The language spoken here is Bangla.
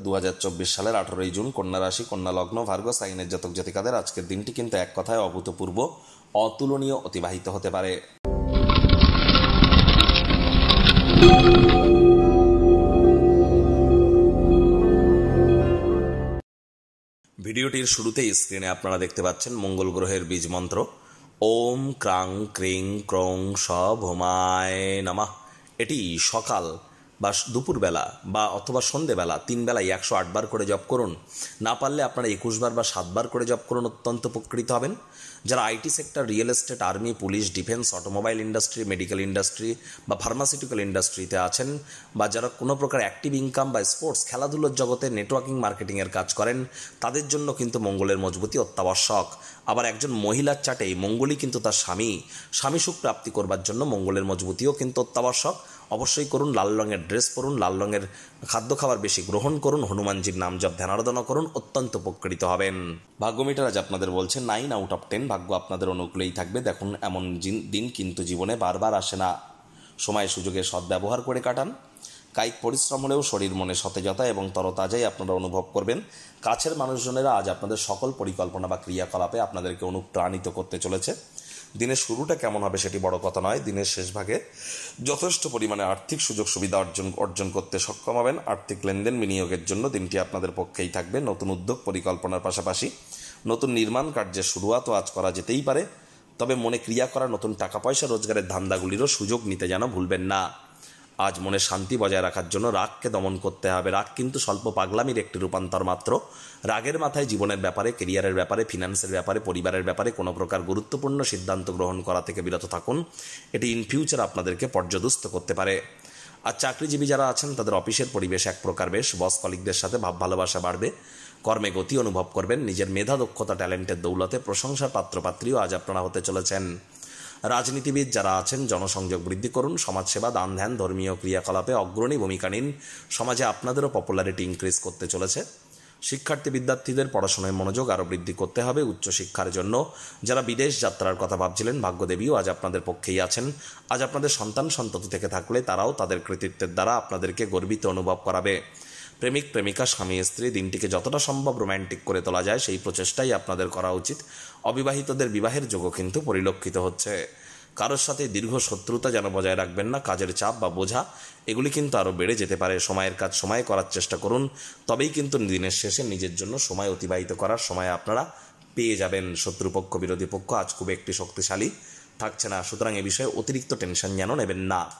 2024 সালের 18 জুন, কন্যা রাশি, কন্যা লগ্ন, ভার্গো সাইনের জাতক জাতিকাদের আজকের দিনটি কিন্তু এক কথায় অভূতপূর্ব, অতুলনীয় অতিবাহিত হতে পারে। ভিডিওটির শুরুতেই স্ক্রিনে আপনারা দেখতে পাচ্ছেন মঙ্গল গ্রহের বীজ মন্ত্র ওম ক্রাং ক্রিং ক্রং শ ভৌমায় নমঃ। এটি সকাল বা দুপুরবেলা বা অথবা সন্ধেবেলা 3 বেলায় 108 বার করে জপ করুন। না পারলে আপনারা 21 বার বা 7 বার করে জপ করুন, অত্যন্ত উপকৃত হবেন। যারা IT sector, real estate, army, police, defence, automobile industry, medical industry বা ফার্মাসিউটিক্যাল ইন্ডাস্ট্রিতে আছেন, বা যারা কোনো প্রকার অ্যাক্টিভ ইনকাম বা স্পোর্টস খেলাধুলোর জগতে নেটওয়ার্কিং মার্কেটিংয়ের কাজ করেন, তাদের জন্য কিন্তু মঙ্গলের মজবুতি অত্যাবশ্যক। আবার একজন মহিলার চাটে মঙ্গলই কিন্তু তার স্বামী সুখ প্রাপ্তি করবার জন্য মঙ্গলের মজবুতিও কিন্তু অত্যাবশ্যক। অবশ্যই করুন, লাল রঙের ড্রেস পরুন, লাল রঙের খাদ্য খাবার বেশি গ্রহণ করুন, হনুমানজির নাম জপ ধ্যানারাধনা করুন, অত্যন্ত উপকৃত হবেন। ভাগ্যমিটার আজ আপনাদের বলছে 9 আউট অফ 10, ভাগ্য আপনাদের অনুকূলেই থাকবে। দেখুন, এমন দিন কিন্তু জীবনে বারবার আসে না। সময় সুযোগের সদ্ব্যবহার করে কাটান। কায়িক পরিশ্রম হলেও শরীর মনে সতেজতা এবং তরতাজাই আপনারা অনুভব করবেন। কাছের মানুষজনেরা আজ আপনাদের সকল পরিকল্পনা বা ক্রিয়াকলাপে আপনাদেরকে অনুপ্রাণিত করতে চলেছে। দিনের শুরুটা কেমন হবে সেটি বড় কথা নয়, দিনের শেষ ভাগে যথেষ্ট পরিমাণে আর্থিক সুযোগ সুবিধা অর্জন করতে সক্ষম হবেন। আর্থিক লেনদেন বিনিয়োগের জন্য দিনটি আপনাদের পক্ষেই থাকবে। নতুন উদ্যোগ পরিকল্পনার পাশাপাশি নতুন নির্মাণ কার্যের শুরুয়াতও আজ করা যেতেই পারে। তবে মনে ক্রিয়া করা নতুন টাকা পয়সা রোজগারের ধান্দাগুলিরও সুযোগ নিতে যেন ভুলবেন না। আজ মনে শান্তি বজায় রাখার জন্য রাগকে দমন করতে হবে। রাগ কিন্তু স্বল্প পাগলামির একটি রূপান্তর মাত্র। রাগের মাথায় জীবনের ব্যাপারে, কেরিয়ারের ব্যাপারে, ফিনান্সের ব্যাপারে, পরিবারের ব্যাপারে কোনো প্রকার গুরুত্বপূর্ণ সিদ্ধান্ত গ্রহণ করা থেকে বিরত থাকুন। এটি ইন ফিউচার আপনাদেরকে পর্যদস্ত করতে পারে। আর চাকরিজীবী যারা আছেন তাদের অফিসের পরিবেশ এক প্রকার বেশ। বস কলিগদের সাথে ভাব ভালোবাসা বাড়বে। কর্মে গতি অনুভব করবেন। নিজের মেধা, দক্ষতা, ট্যালেন্টের দৌলতে প্রশংসার পাত্রপাত্রীও আজ আপনারা হতে চলেছেন। রাজনীতিবিদ যারা আছেন জনসংযোগ বৃদ্ধি করুন। সমাজসেবা, দান ধ্যান, ধর্মীয় ক্রিয়াকলাপে অগ্রণী ভূমিকা নিন। সমাজে আপনাদেরও পপুলারিটি ইনক্রিজ করতে চলেছে। শিক্ষার্থী বিদ্যার্থীদের পড়াশোনায় মনোযোগ আরও বৃদ্ধি করতে হবে। উচ্চশিক্ষার জন্য যারা বিদেশ যাত্রার কথা ভাবছিলেন, ভাগ্যদেবীও আজ আপনাদের পক্ষেই আছেন। আজ আপনাদের সন্তান সন্ততি থেকে থাকলে তারাও তাদের কৃতিত্বের দ্বারা আপনাদেরকে গর্বিত অনুভব করাবে। প্রেমিক প্রেমিকা, স্বামী স্ত্রী দিনটিকে যতটা সম্ভব রোম্যান্টিক করে তোলা যায় সেই প্রচেষ্টাই আপনাদের করা উচিত। অবিবাহিতদের বিবাহের যোগও কিন্তু পরিলক্ষিত হচ্ছে। কারোর সাথে দীর্ঘ শত্রুতা যেন বজায় রাখবেন না। কাজের চাপ বা বোঝা এগুলি কিন্তু আরও বেড়ে যেতে পারে। সময়ের কাজ সময়ে করার চেষ্টা করুন, তবেই কিন্তু দিনের শেষে নিজের জন্য সময় অতিবাহিত করার সময় আপনারা পেয়ে যাবেন। শত্রুপক্ষ, বিরোধী পক্ষ আজ খুব একটি শক্তিশালী থাকছে না, সুতরাং এ বিষয়ে অতিরিক্ত টেনশন যেন নেবেন না।